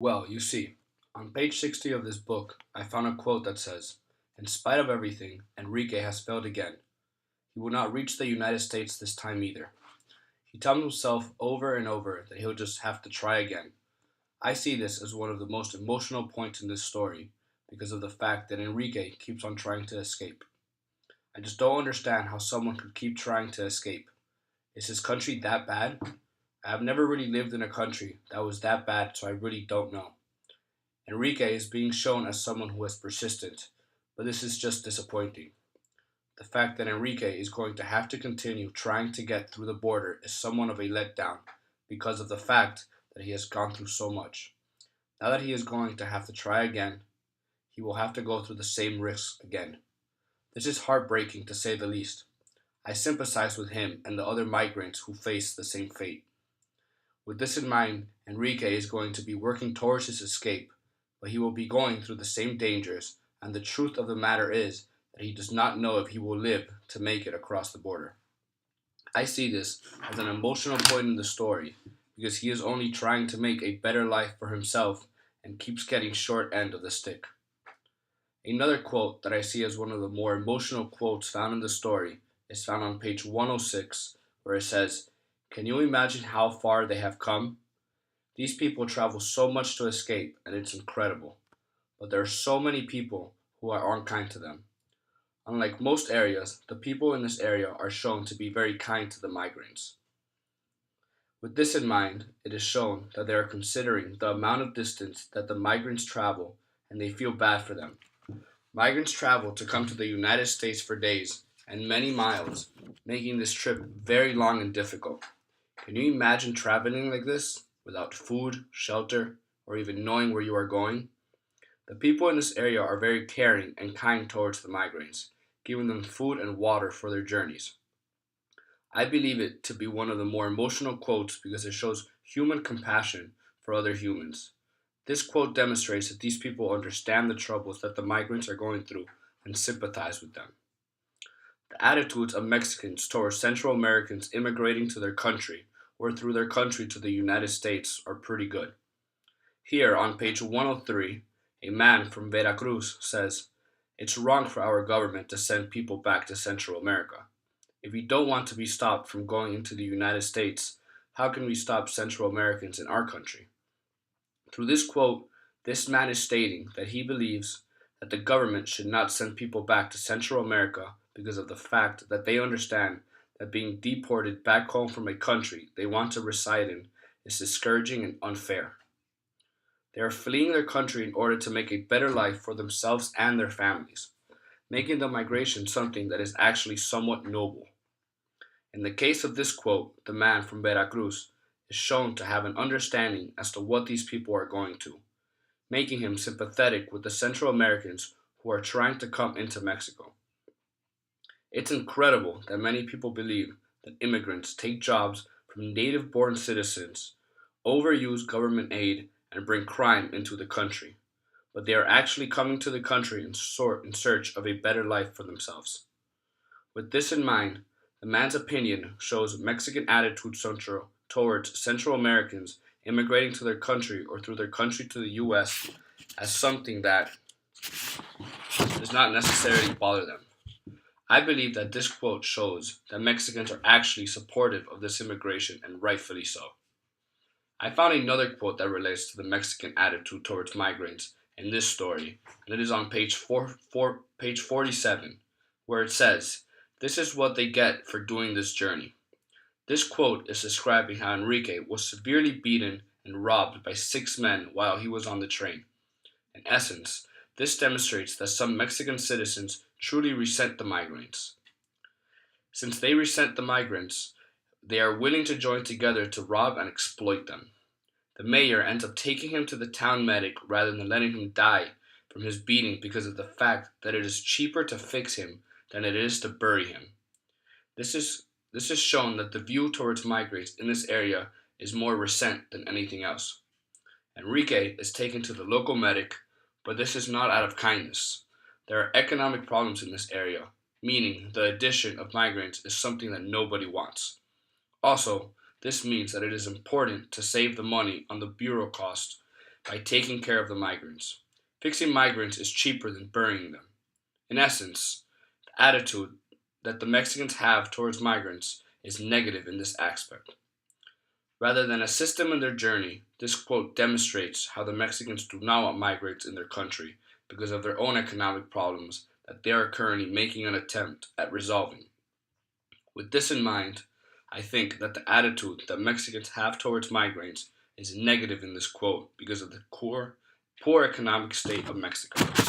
Well, you see, on page 60 of this book, I found a quote that says, "In spite of everything, Enrique has failed again. He will not reach the United States this time either." He tells himself over and over that he'll just have to try again. I see this as one of the most emotional points in this story because of the fact that Enrique keeps on trying to escape. I just don't understand how someone could keep trying to escape. Is his country that bad? I have never really lived in a country that was that bad, so I really don't know. Enrique is being shown as someone who is persistent, but this is just disappointing. The fact that Enrique is going to have to continue trying to get through the border is somewhat of a letdown because of the fact that he has gone through so much. Now that he is going to have to try again, he will have to go through the same risks again. This is heartbreaking to say the least. I sympathize with him and the other migrants who face the same fate. With this in mind, Enrique is going to be working towards his escape, but he will be going through the same dangers, and the truth of the matter is that he does not know if he will live to make it across the border. I see this as an emotional point in the story because he is only trying to make a better life for himself and keeps getting short end of the stick. Another quote that I see as one of the more emotional quotes found in the story is found on page 106, where it says, "Can you imagine how far they have come? These people travel so much to escape, and it's incredible. But there are so many people who are unkind to them. Unlike most areas, the people in this area are shown to be very kind to the migrants. With this in mind, it is shown that they are considering the amount of distance that the migrants travel, and they feel bad for them. Migrants travel to come to the United States for days and many miles, making this trip very long and difficult. Can you imagine traveling like this without food, shelter, or even knowing where you are going? The people in this area are very caring and kind towards the migrants, giving them food and water for their journeys. I believe it to be one of the more emotional quotes because it shows human compassion for other humans. This quote demonstrates that these people understand the troubles that the migrants are going through and sympathize with them. The attitudes of Mexicans towards Central Americans immigrating to their country or through their country to the United States are pretty good. Here on page 103, a man from Veracruz says, "It's wrong for our government to send people back to Central America. If we don't want to be stopped from going into the United States, how can we stop Central Americans in our country?" Through this quote, this man is stating that he believes that the government should not send people back to Central America because of the fact that they understand that being deported back home from a country they want to reside in is discouraging and unfair. They are fleeing their country in order to make a better life for themselves and their families, making the migration something that is actually somewhat noble. In the case of this quote, the man from Veracruz is shown to have an understanding as to what these people are going to, making him sympathetic with the Central Americans who are trying to come into Mexico. It's incredible that many people believe that immigrants take jobs from native born citizens, overuse government aid, and bring crime into the country, but they are actually coming to the country in search of a better life for themselves. With this in mind, the man's opinion shows Mexican attitudes towards Central Americans immigrating to their country or through their country to the US as something that does not necessarily bother them. I believe that this quote shows that Mexicans are actually supportive of this immigration and rightfully so. I found another quote that relates to the Mexican attitude towards migrants in this story, and it is on page 47, where it says, "This is what they get for doing this journey." This quote is describing how Enrique was severely beaten and robbed by six men while he was on the train. In essence, this demonstrates that some Mexican citizens truly resent the migrants. Since they resent the migrants, they are willing to join together to rob and exploit them. The mayor ends up taking him to the town medic rather than letting him die from his beating because of the fact that it is cheaper to fix him than it is to bury him. This is this has shown that the view towards migrants in this area is more resent than anything else. Enrique is taken to the local medic, but this is not out of kindness. There are economic problems in this area, meaning the addition of migrants is something that nobody wants. Also, this means that it is important to save the money on the bureau cost by taking care of the migrants. Fixing migrants is cheaper than burying them. In essence, the attitude that the Mexicans have towards migrants is negative in this aspect. Rather than assist them in their journey, this quote demonstrates how the Mexicans do not want migrants in their country because of their own economic problems that they are currently making an attempt at resolving. With this in mind, I think that the attitude that Mexicans have towards migrants is negative in this quote because of the poor economic state of Mexico.